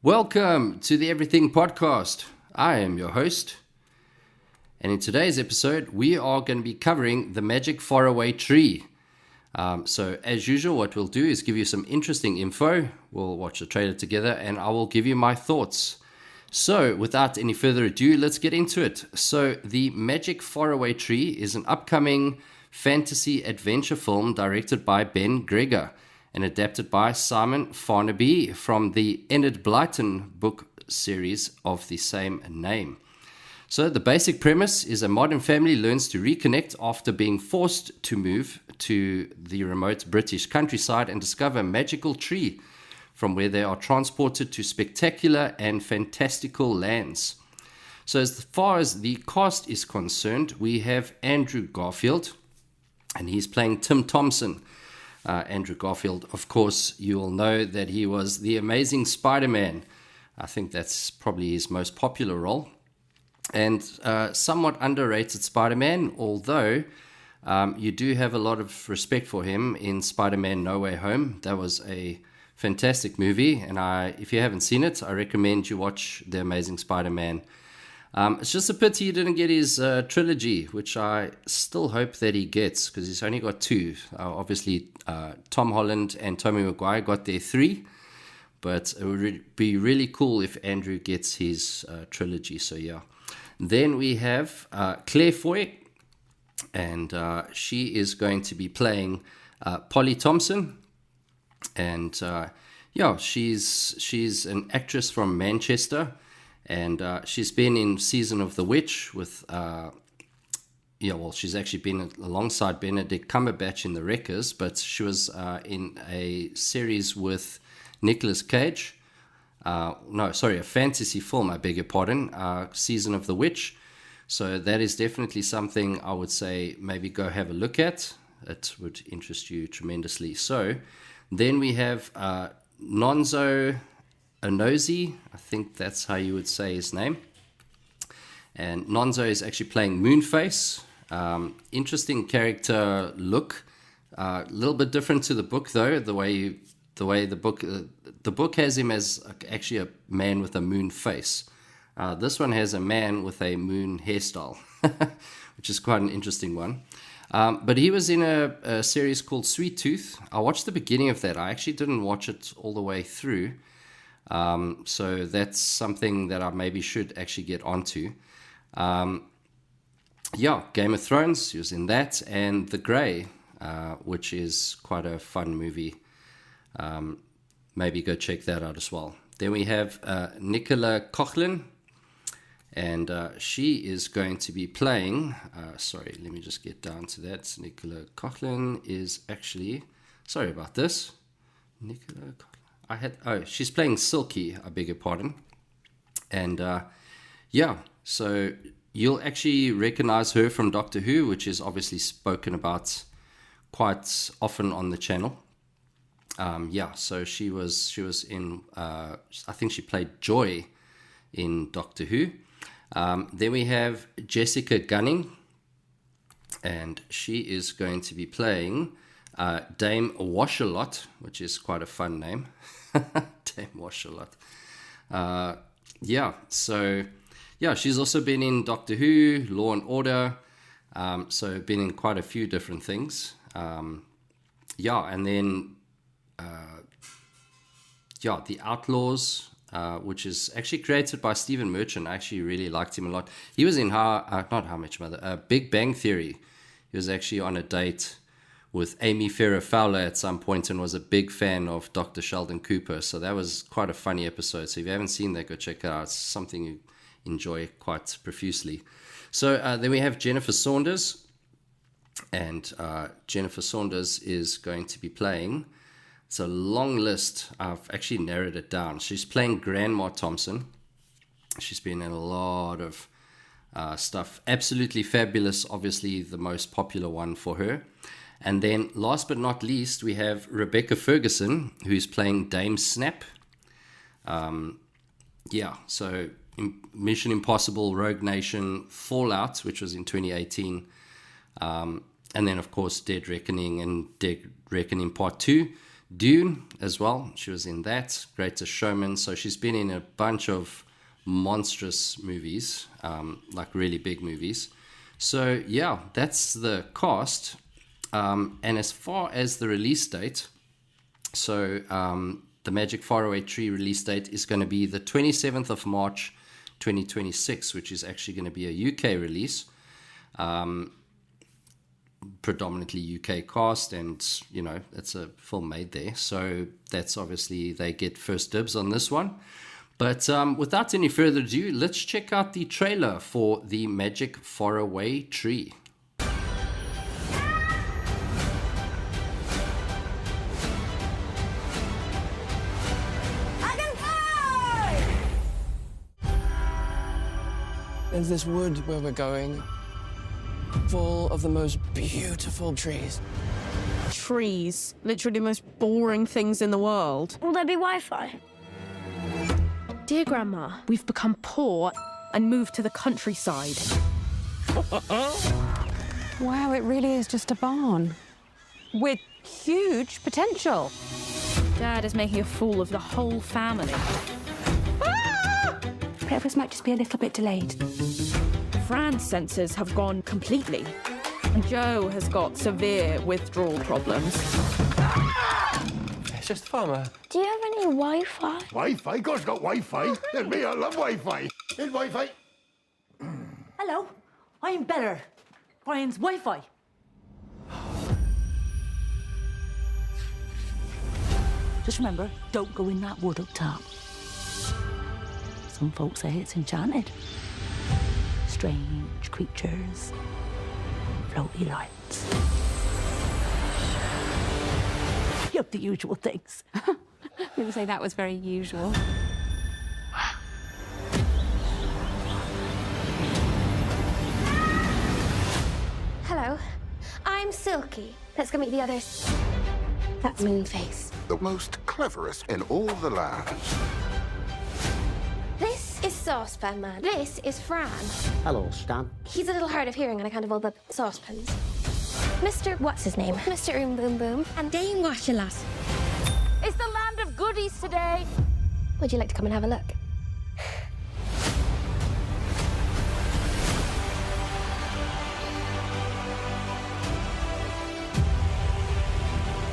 Welcome to the Everything Podcast. I am your host, and in today's episode, we are going to be covering the magic Faraway tree. So, as usual, what we'll do is give you some interesting info. We'll watch the trailer together, and I will give you my thoughts. So, without any further ado, let's get into it. So, the Magic Faraway Tree is an upcoming fantasy adventure film directed by Ben Gregor and adapted by Simon Farnaby from the Enid Blyton book series of the same name. So the basic premise is a modern family learns to reconnect after being forced to move to the remote British countryside and discover a magical tree, from where they are transported to spectacular and fantastical lands. So as far as the cast is concerned, we have Andrew Garfield, and he's playing Tim Thompson. Andrew Garfield, of course, you will know that he was the Amazing Spider-Man. I think that's probably his most popular role. And somewhat underrated Spider-Man, although you do have a lot of respect for him in Spider-Man No Way Home. That was a fantastic movie, and if you haven't seen it, I recommend you watch The Amazing Spider-Man. It's just a pity he didn't get his trilogy, which I still hope that he gets, because he's only got two. Obviously, Tom Holland and Tobey Maguire got their three, but it would be really cool if Andrew gets his trilogy. So yeah. Then we have Claire Foy, and she is going to be playing Polly Thompson, and she's an actress from Manchester. And she's been in Season of the Witch with, she's actually been alongside Benedict Cumberbatch in The Wreckers, but she was in a series with Nicolas Cage. A fantasy film, I beg your pardon, Season of the Witch. So that is definitely something I would say maybe go have a look at. It would interest you tremendously. So then we have Nonzo Onozi, I think that's how you would say his name. And Nonzo is actually playing Moonface. Interesting character look. A little bit different to the book, though. The way the book has him as actually a man with a moon face. This one has a man with a moon hairstyle, which is quite an interesting one. But he was in a series called Sweet Tooth. I watched the beginning of that. I actually didn't watch it all the way through. So that's something that I maybe should actually get onto. Game of Thrones, he was in that, and The Grey, which is quite a fun movie. Maybe go check that out as well. Then we have Nicola Coughlan, and she is going to be playing, let me just get down to that. Nicola Coughlan is actually, sorry about this, Nicola Coughlan. She's playing Silky, I beg your pardon. And so you'll actually recognize her from Doctor Who, which is obviously spoken about quite often on the channel. So she was in, I think she played Joy in Doctor Who. Then we have Jessica Gunning, and she is going to be playing Dame Washalot, which is quite a fun name. Dame Washalot. She's also been in Doctor Who, Law and Order, so been in quite a few different things. And then The Outlaws, which is actually created by Stephen Merchant. I actually really liked him a lot. He was in Big Bang Theory. He was actually on a date with Amy Farrah Fowler at some point and was a big fan of Dr. Sheldon Cooper. So that was quite a funny episode. So if you haven't seen that, go check it out. It's something you enjoy quite profusely. So then we have Jennifer Saunders. And Jennifer Saunders is going to be playing, it's a long list. I've actually narrowed it down. She's playing Grandma Thompson. She's been in a lot of stuff. Absolutely Fabulous, obviously the most popular one for her. And then last but not least, we have Rebecca Ferguson, who's playing Dame Snap. So Mission Impossible, Rogue Nation, Fallout, which was in 2018. And then, of course, Dead Reckoning and Dead Reckoning Part 2. Dune as well. She was in that. Greatest Showman. So she's been in a bunch of monstrous movies, like really big movies. So yeah, that's the cast. And as far as the release date, so the Magic Faraway Tree release date is going to be the 27th of March 2026, which is actually going to be a UK release. Predominantly UK cast, and you know, it's a film made there, so that's obviously they get first dibs on this one. But without any further ado, let's check out the trailer for the Magic Faraway Tree. There's this wood where we're going, full of the most beautiful trees. Trees, literally the most boring things in the world. Will there be Wi-Fi? Dear Grandma, we've become poor and moved to the countryside. Wow, it really is just a barn with huge potential. Dad is making a fool of the whole family. Breakfast might just be a little bit delayed. Fran's senses have gone completely, and Joe has got severe withdrawal problems. It's just farmer. Do you have any Wi-Fi? Wi-Fi? God's got Wi-Fi. There's me, I love Wi-Fi. Here's Wi-Fi. Hello, I'm Beller. Brian's Wi-Fi. Just remember, don't go in that wood up top. Some folks say it's enchanted. Strange creatures, floaty lights. Yep, the usual things. I wouldn't say that was very usual. Hello, I'm Silky. Let's go meet the others. That's Moonface. The most cleverest in all the land. This is Saucepan Man. This is Fran. Hello, Stan. He's a little hard of hearing on account of all the saucepans. Mr. What's his name? Mr. Boom Boom. And Dame Washalas. It's the land of goodies today. Would you like to come and have a look?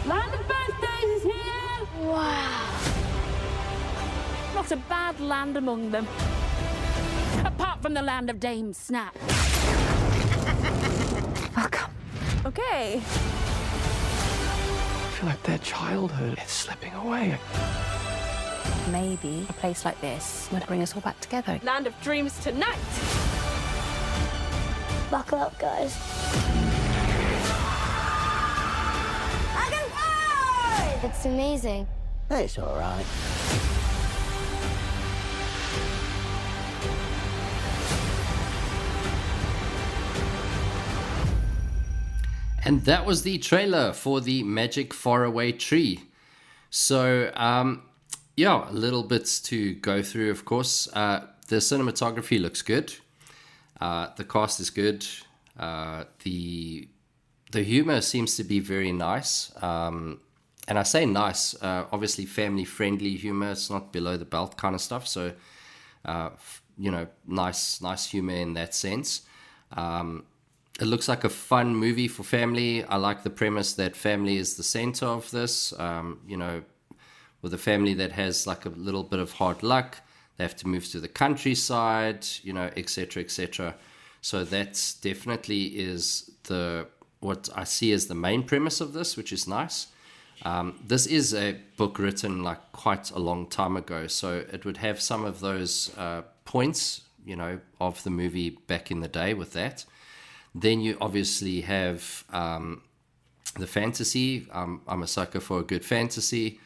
Land of birthdays is here. Wow. Not a bad land among them. Apart from the land of Dame Snap. Welcome. Okay. I feel like their childhood is slipping away. Maybe a place like this would bring us all back together. Land of dreams tonight. Buckle up, guys. It's amazing. It's all right. And that was the trailer for the Magic Faraway Tree. So, yeah, a little bits to go through, of course. The cinematography looks good. The cast is good. The humor seems to be very nice. And I say nice, obviously family-friendly humor. It's not below the belt kind of stuff. So, you know, nice humor in that sense. It looks like a fun movie for family. I like the premise that family is the center of this. You know, with a family that has like a little bit of hard luck, they have to move to the countryside, you know, etc., etc. So that's definitely is what I see as the main premise of this, which is nice. This is a book written like quite a long time ago, so it would have some of those points, you know, of the movie back in the day with that. Then you obviously have the fantasy. I'm a sucker for a good fantasy.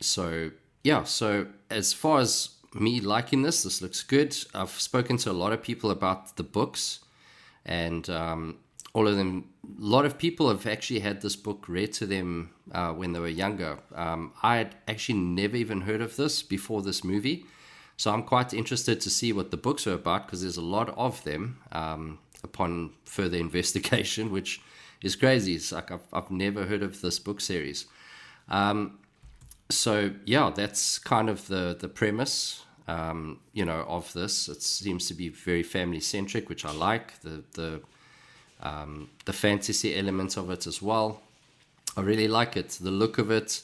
So, yeah, so as far as me liking this looks good. I've spoken to a lot of people about the books, and all of them, a lot of people have actually had this book read to them when they were younger. I had actually never even heard of this before this movie. So I'm quite interested to see what the books are about, because there's a lot of them upon further investigation, which is crazy. It's like I've never heard of this book series. So yeah, that's kind of the premise, of this. It seems to be very family centric, which I like. The fantasy elements of it as well. I really like it. The look of it,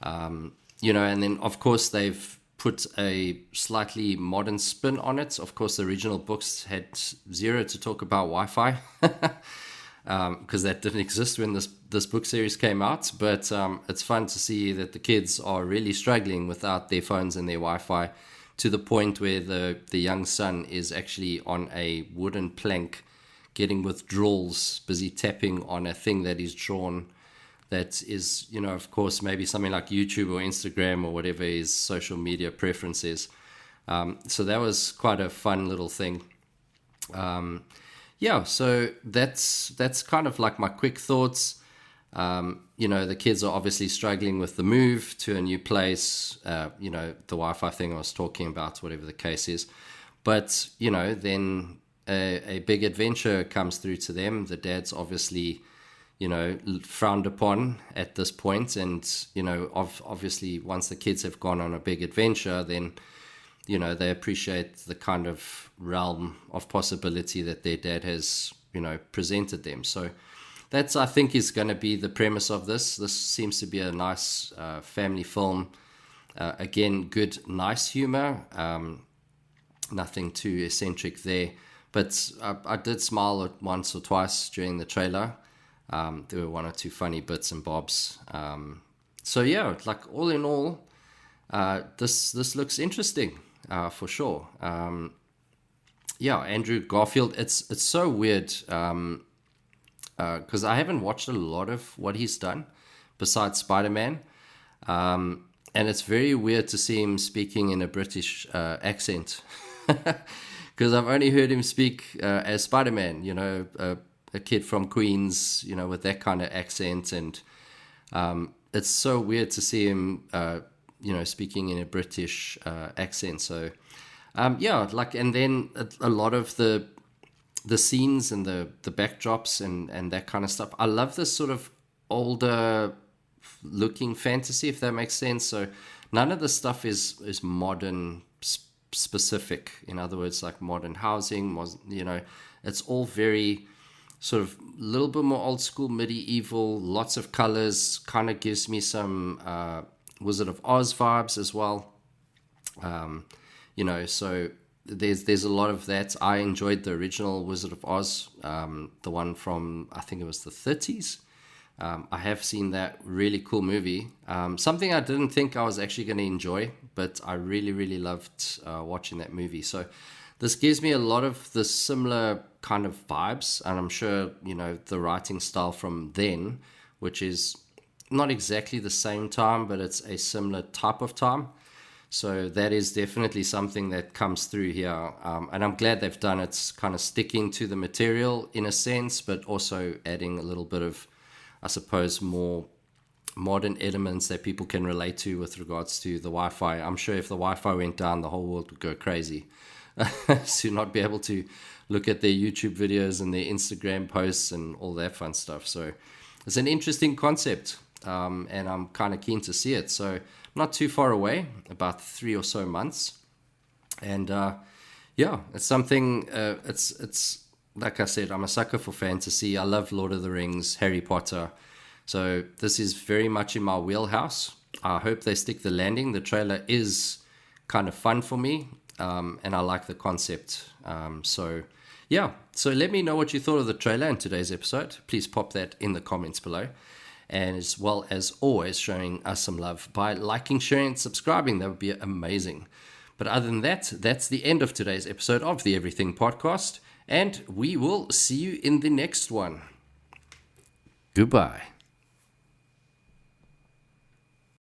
and then of course they've put a slightly modern spin on it. Of course, the original books had zero to talk about Wi-Fi. Because that didn't exist when this book series came out. But it's fun to see that the kids are really struggling without their phones and their Wi-Fi, to the point where the young son is actually on a wooden plank getting withdrawals, busy tapping on a thing that is drawn that is, of course, maybe something like YouTube or Instagram or whatever his social media preference is. So that was quite a fun little thing. So that's kind of like my quick thoughts. The kids are obviously struggling with the move to a new place, the Wi-Fi thing I was talking about, whatever the case is. But, then a big adventure comes through to them. The dad's obviously, frowned upon at this point. And, obviously once the kids have gone on a big adventure, then they appreciate the kind of realm of possibility that their dad has, presented them. So that's, I think, is going to be the premise of this. This seems to be a nice family film. Again, good, nice humor. Nothing too eccentric there. But I did smile once or twice during the trailer. There were one or two funny bits and bobs. So yeah, like all in all, this looks interesting. For sure. Andrew Garfield, it's so weird because I haven't watched a lot of what he's done besides Spider-Man, and it's very weird to see him speaking in a British accent, because I've only heard him speak as Spider-Man, a kid from Queens, with that kind of accent, and it's so weird to see him speaking in a British accent. So, and then a lot of the scenes and the backdrops and that kind of stuff. I love this sort of older looking fantasy, if that makes sense. So none of the stuff is modern specific. In other words, like modern housing was, it's all very sort of a little bit more old school, medieval, lots of colors, kind of gives me some Wizard of Oz vibes as well. So there's a lot of that. I enjoyed the original Wizard of Oz, the one from, I think it was the 30s. I have seen that really cool movie. Something I didn't think I was actually going to enjoy, but I really, really loved watching that movie. So this gives me a lot of the similar kind of vibes, and I'm sure, the writing style from then, which is not exactly the same time, but it's a similar type of time. So that is definitely something that comes through here. And I'm glad they've done it, kind of sticking to the material in a sense, but also adding a little bit of, I suppose, more modern elements that people can relate to with regards to the Wi-Fi. I'm sure if the Wi-Fi went down, the whole world would go crazy. To not be able to look at their YouTube videos and their Instagram posts and all that fun stuff. So it's an interesting concept. And I'm kind of keen to see it. So not too far away, about 3 or so months. And it's something, it's like I said, I'm a sucker for fantasy. I love Lord of the Rings, Harry Potter. So this is very much in my wheelhouse. I hope they stick the landing. The trailer is kind of fun for me, and I like the concept. So let me know what you thought of the trailer in today's episode. Please pop that in the comments below. And as well as always, showing us some love by liking, sharing, and subscribing. That would be amazing. But other than that, that's the end of today's episode of the Everything Podcast. And we will see you in the next one. Goodbye.